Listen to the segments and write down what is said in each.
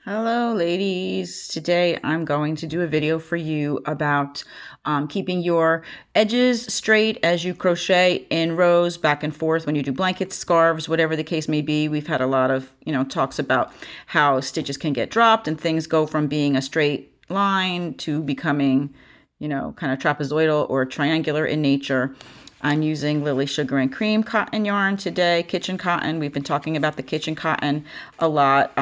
Hello ladies, today I'm going to do a video for you about keeping your edges straight as you crochet in rows back and forth when you do blankets, scarves, whatever the case may be. We've had a lot of talks about how stitches can get dropped and things go from being a straight line to becoming kind of trapezoidal or triangular in nature. I'm using Lily Sugar and Cream cotton yarn today, kitchen cotton. We've been talking about the kitchen cotton a lot,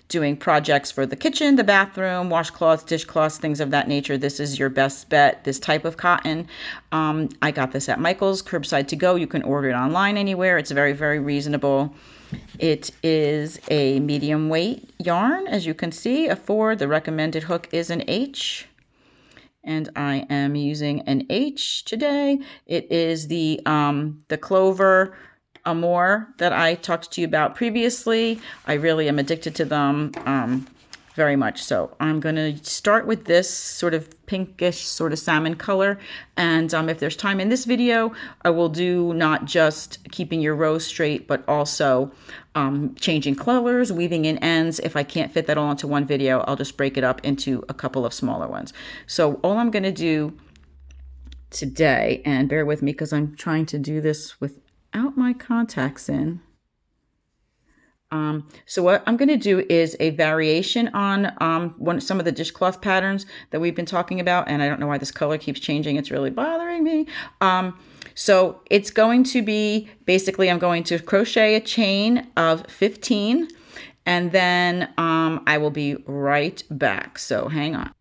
doing projects for the kitchen, the bathroom, washcloths, dishcloths, things of that nature. This is your best bet, this type of cotton. I got this at Michael's, curbside to go. You can order it online anywhere. It's very, very reasonable. It is a medium weight yarn, as you can see, a 4. The recommended hook is an H. And I am using an H today. It is the Clover Amour that I talked to you about previously. I really am addicted to them very much. So I'm going to start with this sort of pinkish sort of salmon color. And if there's time in this video, I will do not just keeping your rows straight, but also changing colors, weaving in ends. If I can't fit that all into one video, I'll just break it up into a couple of smaller ones. So all I'm going to do today, and bear with me because I'm trying to do this without my contacts in. So what I'm going to do is a variation on some of the dishcloth patterns that we've been talking about. And I don't know why this color keeps changing. It's really bothering me. So it's going to be, basically, I'm going to crochet a chain of 15, and then I will be right back. So hang on.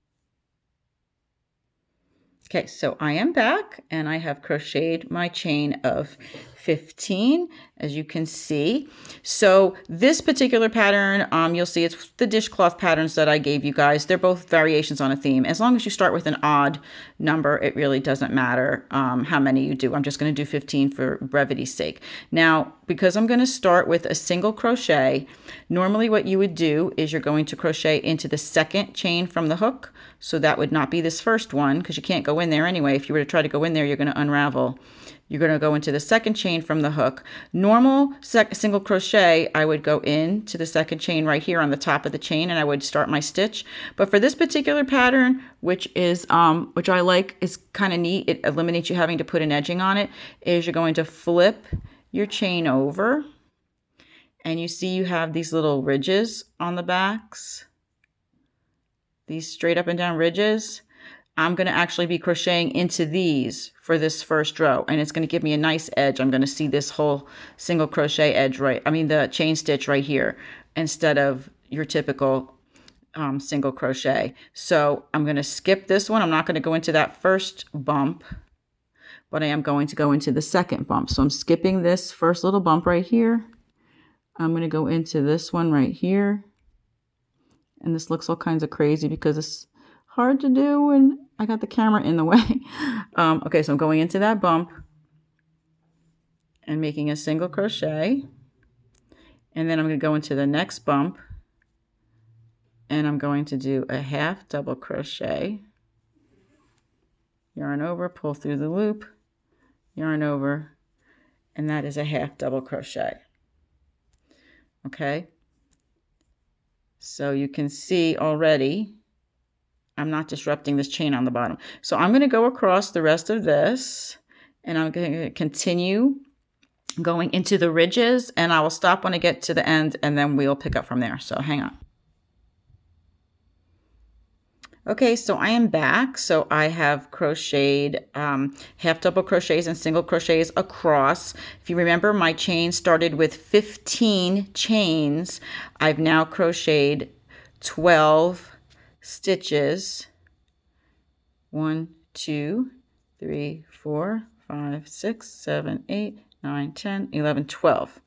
Okay, so I am back and I have crocheted my chain of 15, as you can see. So this particular pattern, you'll see it's the dishcloth patterns that I gave you guys. They're both variations on a theme. As long as you start with an odd number, it really doesn't matter how many you do. I'm just going to do 15 for brevity's sake. Now, because I'm going to start with a single crochet, normally what you would do is you're going to crochet into the second chain from the hook. So that would not be this first one because you can't go in there anyway. If you were to try to go in there, you're going to unravel. You're going to go into the second chain from the hook. Normal single crochet, I would go into the second chain right here on the top of the chain, and I would start my stitch. But for this particular pattern, which I like, is kind of neat, it eliminates you having to put an edging on it, is you're going to flip your chain over, and you see you have these little ridges on the backs. These straight up and down ridges. I'm going to actually be crocheting into these for this first row, and it's going to give me a nice edge. I'm going to see this whole single crochet edge the chain stitch right here instead of your typical single crochet. So I'm going to skip this one. I'm not going to go into that first bump, but I am going to go into the second bump. So I'm skipping this first little bump right here. I'm going to go into this one right here. And this looks all kinds of crazy because it's hard to do and I got the camera in the way. Okay, so I'm going into that bump and making a single crochet. And then I'm going to go into the next bump and I'm going to do a half double crochet. Yarn over, pull through the loop, yarn over, and that is a half double crochet. Okay. So you can see already, I'm not disrupting this chain on the bottom. So I'm going to go across the rest of this and I'm going to continue going into the ridges, and I will stop when I get to the end and then we'll pick up from there. So hang on. Okay, so I am back. So I have crocheted half double crochets and single crochets across. If you remember, my chain started with 15 chains. I've now crocheted 12 stitches. 1, 2, 3, 4, 5, 6, 7, 8, 9, 10, 11, 12.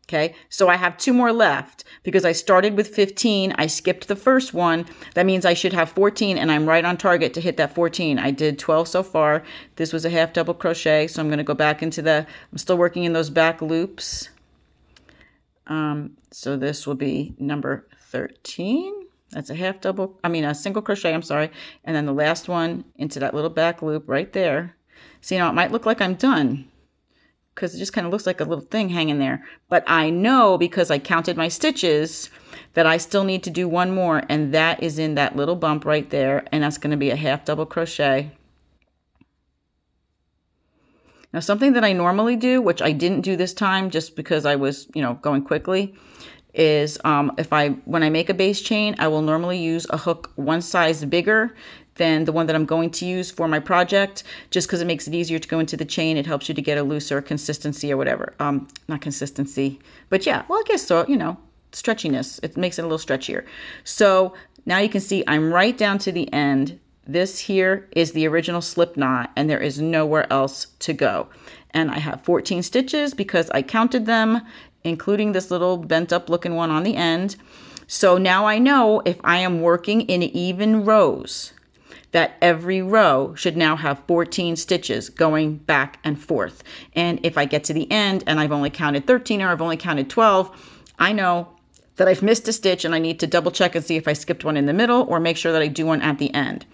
Okay, so I have 2 more left because I started with 15. I skipped the first one. That means I should have 14, and I'm right on target to hit that 14. I did 12 so far. This was a half double crochet, so I'm going to go back into I'm still working in those back loops. So this will be number 13. That's a single crochet, I'm sorry. And then the last one into that little back loop right there. So, it might look like I'm done, because it just kind of looks like a little thing hanging there. But I know, because I counted my stitches, that I still need to do one more, and that is in that little bump right there, and that's going to be a half double crochet. Now, something that I normally do, which I didn't do this time just because I was, going quickly, is when I make a base chain, I will normally use a hook one size bigger than the one that I'm going to use for my project, just because it makes it easier to go into the chain. It helps you to get a looser consistency or whatever. Not consistency, but yeah, well, I guess so, stretchiness. It makes it a little stretchier. So now you can see I'm right down to the end. This here is the original slip knot, and there is nowhere else to go. And I have 14 stitches because I counted them, including this little bent up looking one on the end. So now I know if I am working in even rows, that every row should now have 14 stitches going back and forth. And if I get to the end and I've only counted 13 or I've only counted 12, I know that I've missed a stitch and I need to double check and see if I skipped one in the middle or make sure that I do one at the end.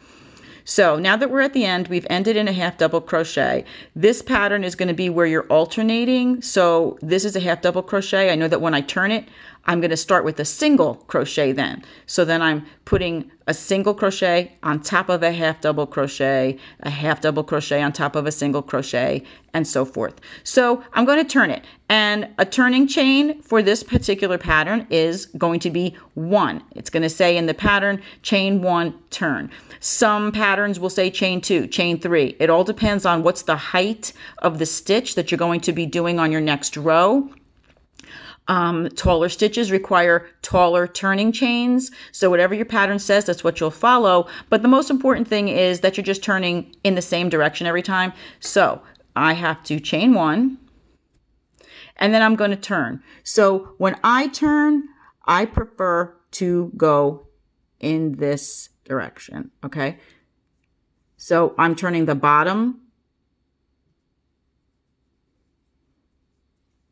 So now that we're at the end, we've ended in a half double crochet. This pattern is going to be where you're alternating. So this is a half double crochet. I know that when I turn it, I'm going to start with a single crochet then. So then I'm putting a single crochet on top of a half double crochet on top of a single crochet, and so forth. So I'm going to turn it. And a turning chain for this particular pattern is going to be 1. It's going to say in the pattern, chain 1, turn. Some patterns will say chain 2, chain 3. It all depends on what's the height of the stitch that you're going to be doing on your next row. Taller stitches require taller turning chains. So whatever your pattern says, that's what you'll follow. But the most important thing is that you're just turning in the same direction every time. So I have to chain 1, and then I'm going to turn. So when I turn, I prefer to go in this direction. Okay. So I'm turning the bottom.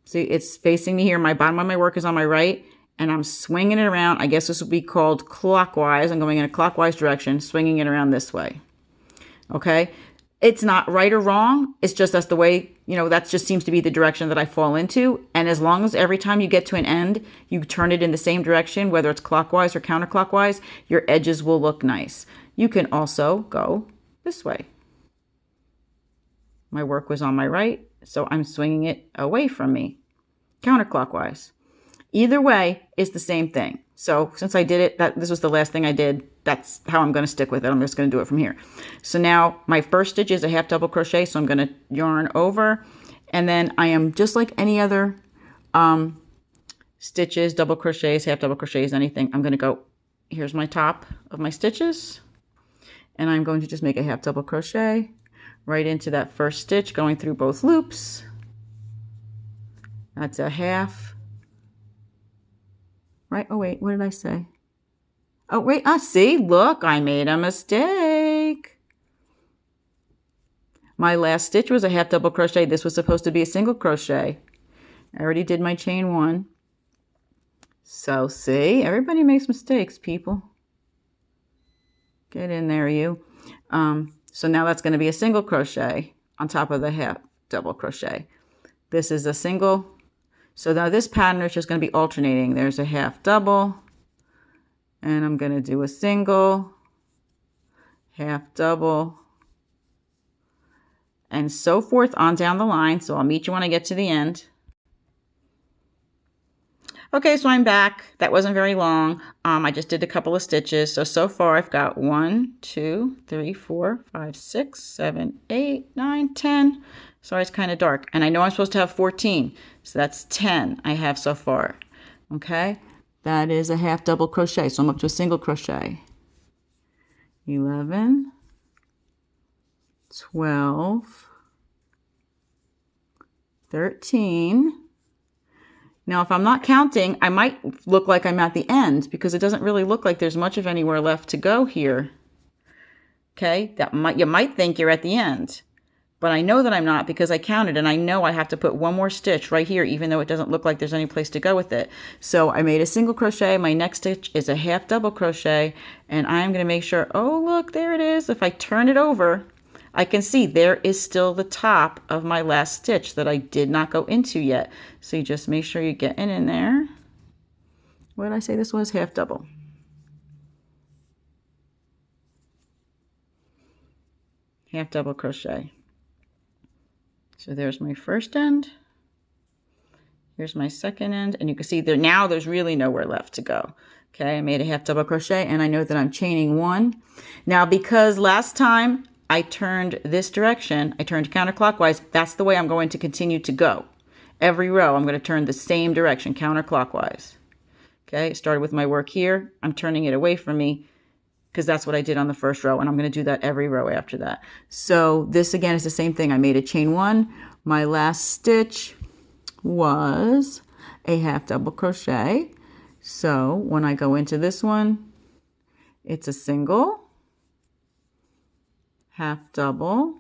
See, it's facing me here. My bottom of my work is on my right, and I'm swinging it around. I guess this would be called clockwise. I'm going in a clockwise direction, swinging it around this way. Okay. It's not right or wrong. It's just that's the way, that just seems to be the direction that I fall into. And as long as every time you get to an end, you turn it in the same direction, whether it's clockwise or counterclockwise, your edges will look nice. You can also go this way. My work was on my right, so I'm swinging it away from me, counterclockwise. Either way is the same thing. So since I did it, this was the last thing I did, that's how I'm going to stick with it. I'm just going to do it from here. So now my first stitch is a half double crochet, so I'm going to yarn over, and then I am just like any other stitches, double crochets, half double crochets, anything. I'm going to go, here's my top of my stitches, and I'm going to just make a half double crochet right into that first stitch, going through both loops. That's a half. Right? Oh, wait, what did I say? Oh, wait, see, look, I made a mistake. My last stitch was a half double crochet. This was supposed to be a single crochet. I already did my chain 1. So, see, everybody makes mistakes, people. Get in there, you. So now that's going to be a single crochet on top of the half double crochet. This is a single. So now this pattern is just going to be alternating. There's a half double, and I'm going to do a single, half double, and so forth on down the line. So I'll meet you when I get to the end. Okay, so I'm back. That wasn't very long. I just did a couple of stitches. So far I've got 1, 2, 3, 4, 5, 6, 7, 8, 9, 10. Sorry, it's kind of dark. And I know I'm supposed to have 14. So that's 10 I have so far. Okay, that is a half double crochet. So I'm up to a single crochet. 11, 12, 13. Now, if I'm not counting, I might look like I'm at the end because it doesn't really look like there's much of anywhere left to go here. Okay, you might think you're at the end, but I know that I'm not because I counted, and I know I have to put one more stitch right here, even though it doesn't look like there's any place to go with it. So I made a single crochet. My next stitch is a half double crochet, and I'm going to make sure, oh, look, there it is. If I turn it over, I can see there is still the top of my last stitch that I did not go into yet. So you just make sure you get in there what did I say this was? Half double. Half double crochet. So there's my first end. Here's my second end, and you can see there now there's really nowhere left to go. Okay, I made a half double crochet, and I know that I'm chaining one. Now, because last time I turned this direction, I turned counterclockwise, that's the way I'm going to continue to go. Every row, I'm going to turn the same direction, counterclockwise. Okay, started with my work here. I'm turning it away from me because that's what I did on the first row, and I'm going to do that every row after that. So this again is the same thing. I made a chain one. My last stitch was a half double crochet. So when I go into this one, it's a single, half double,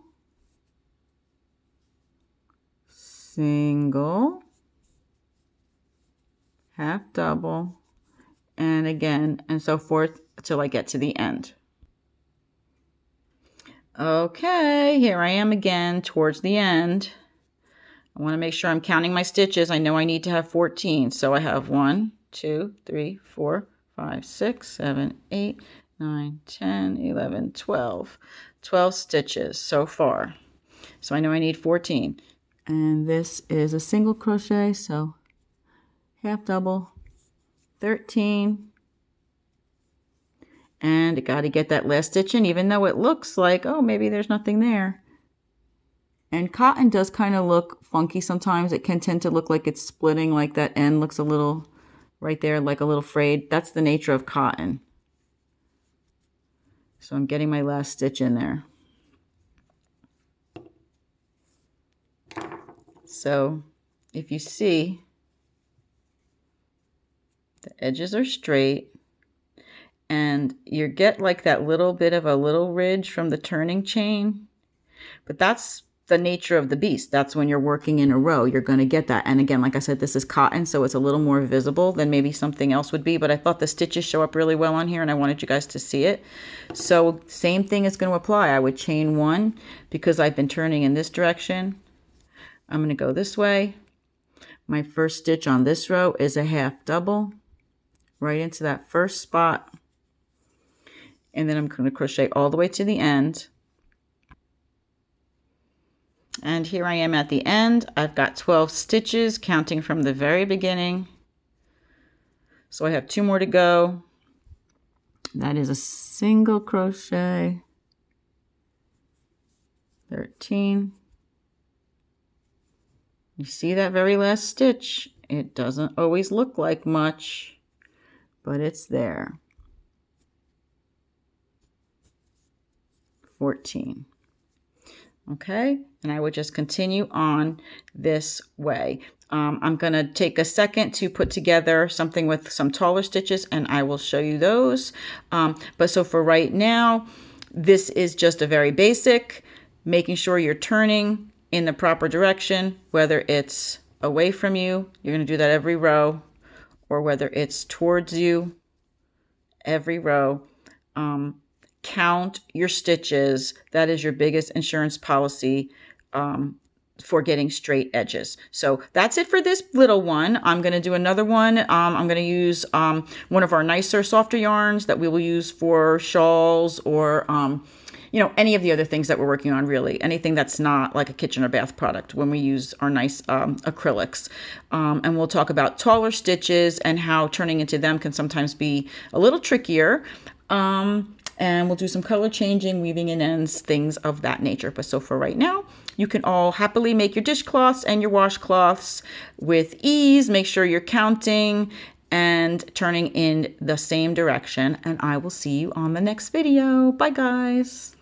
single, half double, and again, and so forth until I get to the end. Okay, here I am again towards the end. I want to make sure I'm counting my stitches. I know I need to have 14, so I have 1, 2, 3, 4, 5, 6, 7, 8, 9, 10, 11, 12. 12 stitches so far. So I know I need 14. And this is a single crochet, so half double, 13. And I got to get that last stitch in, even though it looks like, oh, maybe there's nothing there. And cotton does kind of look funky sometimes. It can tend to look like it's splitting, like that end looks a little right there, like a little frayed. That's the nature of cotton. So I'm getting my last stitch in there. So if you see, the edges are straight. And you get like that little bit of a little ridge from the turning chain. But that's the nature of the beast. That's when you're working in a row, you're going to get that. And again, like I said, this is cotton, so it's a little more visible than maybe something else would be. But I thought the stitches show up really well on here, and I wanted you guys to see it. So same thing is going to apply. I would chain one because I've been turning in this direction. I'm going to go this way. My first stitch on this row is a half double right into that first spot. And then I'm going to crochet all the way to the end. And here I am at the end. I've got 12 stitches counting from the very beginning. So I have 2 more to go. That is a single crochet. 13. You see that very last stitch? It doesn't always look like much, but it's there. 14. Okay, and I would just continue on this way. I'm going to take a second to put together something with some taller stitches, and I will show you those. But so for right now, this is just a very basic, making sure you're turning in the proper direction, whether it's away from you, you're going to do that every row, or whether it's towards you, every row. Count your stitches. That is your biggest insurance policy for getting straight edges. So that's it for this little one. I'm going to do another one. I'm going to use one of our nicer, softer yarns that we will use for shawls or you know, any of the other things that we're working on, really. Anything that's not like a kitchen or bath product when we use our nice acrylics. And we'll talk about taller stitches and how turning into them can sometimes be a little trickier. And we'll do some color changing, weaving in ends, things of that nature. But so for right now, you can all happily make your dishcloths and your washcloths with ease. Make sure you're counting and turning in the same direction. And I will see you on the next video. Bye, guys.